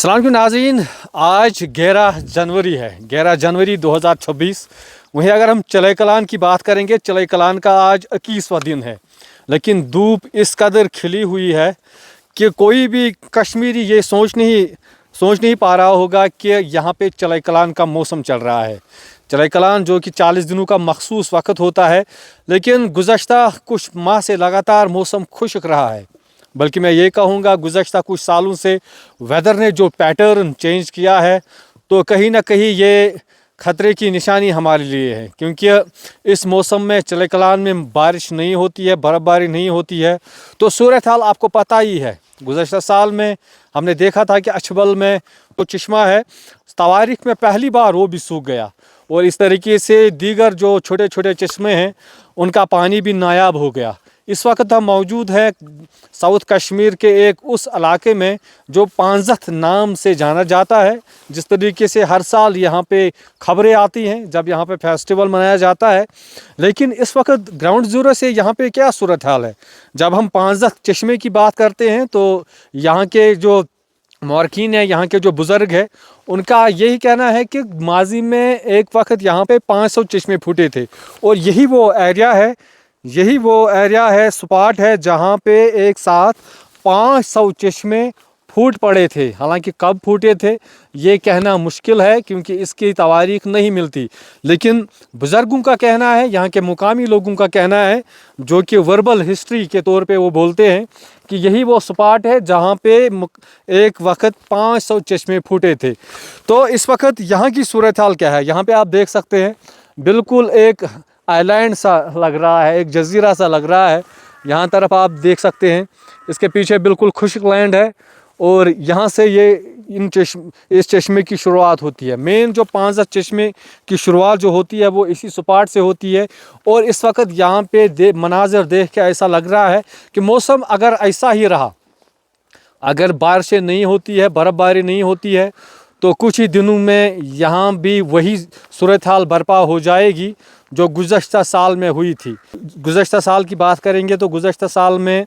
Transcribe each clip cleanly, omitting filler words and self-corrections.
अस्सलाम वालेकुम नाज़रीन। आज 11 जनवरी है, 11 जनवरी 2026। वहीं अगर हम चले कलान की बात करेंगे, चले कलान का आज 21वां दिन है, लेकिन धूप इस कदर खिली हुई है कि कोई भी कश्मीरी ये सोच नहीं पा रहा होगा कि यहाँ पे चले कलान का मौसम चल रहा है। चले कलान जो कि 40 दिनों का मखसूस वक्त होता है, लेकिन गुज़श्ता कुछ माह से लगातार मौसम खुश्क रहा है। बल्कि मैं ये कहूँगा गुज़श्ता कुछ सालों से वेदर ने जो पैटर्न चेंज किया है, तो कहीं ना कहीं ये ख़तरे की निशानी हमारे लिए है, क्योंकि इस मौसम में चले कलान में बारिश नहीं होती है, बर्फ़बारी नहीं होती है। तो सूरत हाल आपको पता ही है। गुज़श्ता साल में हमने देखा था कि अछबल में जो चश्मा है, तवारीख में पहली बार वो भी सूख गया, और इस तरीके से दीगर जो छोटे छोटे चश्मे हैं उनका पानी भी नायाब हो गया। इस वक्त हम मौजूद हैं साउथ कश्मीर के एक उस इलाके में जो पांजथ नाम से जाना जाता है। जिस तरीके से हर साल यहाँ पे खबरें आती हैं जब यहाँ पे फेस्टिवल मनाया जाता है, लेकिन इस वक्त ग्राउंड ज़ीरो से यहाँ पे क्या सूरत हाल है। जब हम पांजथ चश्मे की बात करते हैं तो यहाँ के जो मौरखीन है, यहाँ के जो बुज़ुर्ग है, उनका यही कहना है कि माजी में एक वक्त यहाँ पे 500 चश्मे फूटे थे, और यही वो एरिया है, स्पॉट है जहाँ पे एक साथ 500 चश्मे फूट पड़े थे। हालांकि कब फूटे थे ये कहना मुश्किल है, क्योंकि इसकी तवारीख नहीं मिलती, लेकिन बुज़ुर्गों का कहना है, यहाँ के मुकामी लोगों का कहना है, जो कि वर्बल हिस्ट्री के तौर पे वो बोलते हैं कि यही वो स्पॉट है जहाँ पे एक वक्त 500 चश्मे फूटे थे। तो इस वक्त यहाँ की सूरत हाल क्या है, यहाँ पे आप देख सकते हैं बिल्कुल एक आइलैंड सा लग रहा है, एक जजीरा सा लग रहा है। यहाँ तरफ आप देख सकते हैं, इसके पीछे बिल्कुल खुश्क लैंड है, और यहाँ से ये इस चश्मे की शुरुआत होती है। मेन जो पांजथ चश्मे की शुरुआत जो होती है वो इसी स्पॉट से होती है। और इस वक्त यहाँ पे मनाजर देख के ऐसा लग रहा है कि मौसम अगर ऐसा ही रहा, अगर बारिशें नहीं होती है, बर्फ़बारी नहीं होती है, तो कुछ ही दिनों में यहाँ भी वही सूरत हाल बर्पा हो जाएगी जो गुज़श्ता साल में हुई थी। गुज़श्ता साल की बात करेंगे तो गुज़श्ता साल में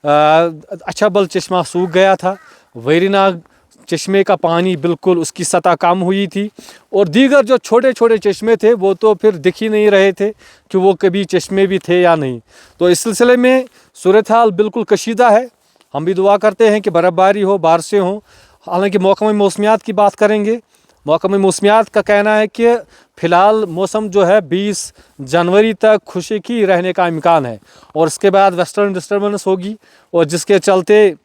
अछबल चश्मा सूख गया था, वेरीनाग चश्मे का पानी बिल्कुल उसकी सतह कम हुई थी, और दीगर जो छोटे छोटे चश्मे थे वो तो फिर दिख ही नहीं रहे थे कि वो कभी चश्मे भी थे या नहीं। तो इस सिलसिले में सूरत हाल बिल्कुल कशीदा है। हम भी दुआ करते हैं कि बर्फ़बारी हो, बारिशें हों। हालांकि मौसमी मौसमियात की बात करेंगे, मौसमी मौसमियात का कहना है कि फ़िलहाल मौसम जो है 20 जनवरी तक खुशकी रहने का इम्कान है, और इसके बाद वेस्टर्न डिस्टर्बेंस होगी, और जिसके चलते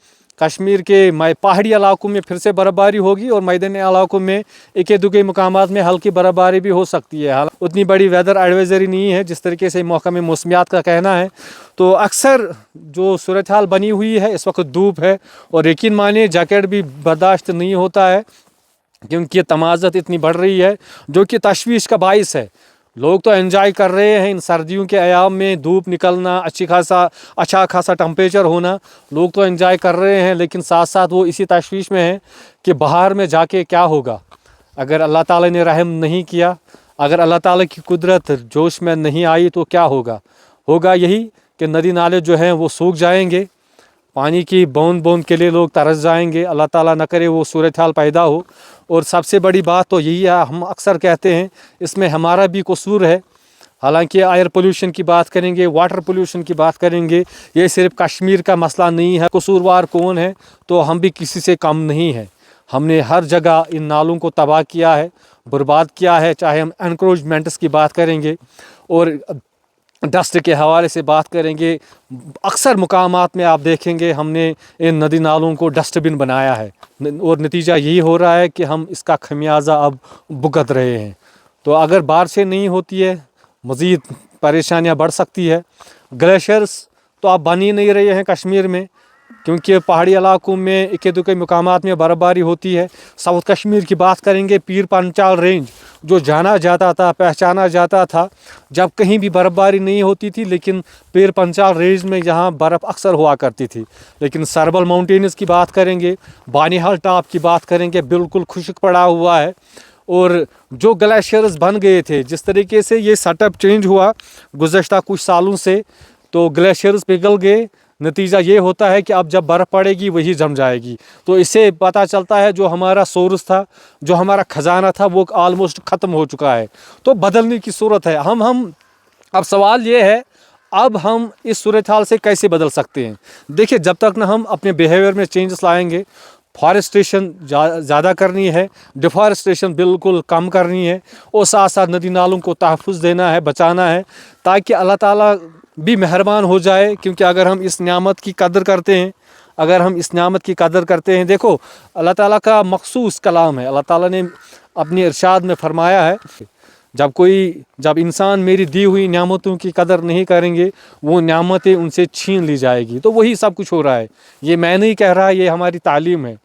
कश्मीर के पहाड़ी इलाकों में फिर से बर्फ़बारी होगी, और मैदानी इलाकों में एक दुके मकामात में हल्की बर्फ़बारी भी हो सकती है। हालांकि उतनी बड़ी वेदर एडवाइजरी नहीं है जिस तरीके से मौसमी मौसमियात का कहना है। तो अक्सर जो सूरत हाल बनी हुई है, इस वक्त धूप है, और यकीन मानिए जैकेट भी बर्दाश्त नहीं होता है, क्योंकि तमाज़त इतनी बढ़ रही है जो कि तशवीश का बाइस है। लोग तो एंजॉय कर रहे हैं इन सर्दियों के अयाम में, धूप निकलना, अच्छा खासा टेम्परेचर होना, लोग तो एंजॉय कर रहे हैं, लेकिन साथ साथ वो इसी तशवीश में है कि बाहर में जाके क्या होगा। अगर अल्लाह ताला ने रहम नहीं किया, अगर अल्लाह ताला की कुदरत जोश में नहीं आई तो क्या होगा यही कि नदी नाले जो हैं वो सूख जाएंगे, पानी की बूंद बूंद के लिए लोग तरस जाएंगे। अल्लाह ताला न करे वो सूरत हाल पैदा हो। और सबसे बड़ी बात तो यही है, हम अक्सर कहते हैं इसमें हमारा भी कसूर है। हालांकि एयर पोल्यूशन की बात करेंगे, वाटर पोल्यूशन की बात करेंगे, ये सिर्फ कश्मीर का मसला नहीं है। कसूरवार कौन है, तो हम भी किसी से कम नहीं है। हमने हर जगह इन नालों को तबाह किया है, बर्बाद किया है। चाहे हम एनक्रोचमेंट्स की बात करेंगे और डस्ट के हवाले से बात करेंगे, अक्सर मुकामात में आप देखेंगे हमने इन नदी नालों को डस्टबिन बनाया है, और नतीजा यही हो रहा है कि हम इसका खमियाजा अब भुगत रहे हैं। तो अगर बारिशें नहीं होती है, मज़ीद परेशानियां बढ़ सकती है। ग्लेशियर्स तो अब बन ही नहीं रहे हैं कश्मीर में, क्योंकि पहाड़ी इलाकों में इक्के दुक्के मुकामात में बर्फ़बारी होती है। साउथ कश्मीर की बात करेंगे, पीर पंचाल रेंज जो जाना जाता था, पहचाना जाता था, जब कहीं भी बर्फ़बारी नहीं होती थी, लेकिन पीर पंचाल रेंज में यहाँ बर्फ़ अक्सर हुआ करती थी। लेकिन सरबल माउंटेन्स की बात करेंगे, बानीहाल टॉप की बात करेंगे, बिल्कुल खुश्क पड़ा हुआ है। और जो ग्लेशियर्स बन गए थे, जिस तरीके से ये सेटअप चेंज हुआ गुज़श्ता कुछ सालों से, तो ग्लेशियर्स पिघल गए, नतीजा ये होता है कि अब जब बर्फ़ पड़ेगी वही जम जाएगी। तो इससे पता चलता है जो हमारा सोर्स था, जो हमारा ख़जाना था, वो ऑलमोस्ट ख़त्म हो चुका है। तो बदलने की ज़रूरत है। हम अब सवाल ये है, अब हम इस सूरत हाल से कैसे बदल सकते हैं? देखिए, जब तक ना हम अपने बिहेवियर में चेंजेस लाएंगे, फॉरेस्टेशन ज़्यादा करनी है, डिफॉरेस्टेशन बिल्कुल कम करनी है, और साथ साथ नदी नालों को तहफ़्फ़ुज़ देना है, बचाना है, ताकि अल्लाह ताला भी मेहरबान हो जाए। क्योंकि अगर हम इस नियामत की कदर करते हैं, अगर हम इस नियामत की कदर करते हैं, देखो अल्लाह ताला का मखसूस कलाम है। अल्लाह ताला ने अपनी इरशाद में फरमाया है, जब इंसान मेरी दी हुई नियामतों की कदर नहीं करेंगे, वो नियामतें उनसे छीन ली जाएगी। तो वही सब कुछ हो रहा है। ये मैं नहीं कह रहा, ये हमारी तालीम है।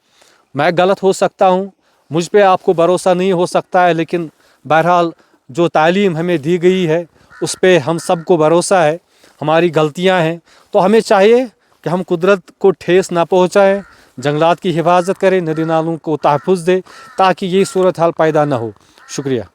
मैं गलत हो सकता हूँ, मुझ पे आपको भरोसा नहीं हो सकता है, लेकिन बहरहाल जो तालीम हमें दी गई है उस पे हम सबको भरोसा है। हमारी गलतियाँ हैं, तो हमें चाहिए कि हम कुदरत को ठेस ना पहुँचाएँ, जंगलात की हिफाजत करें, नदी नालों को तहफ़्फ़ुज़ दें, ताकि ये सूरत हाल पैदा ना हो। शुक्रिया।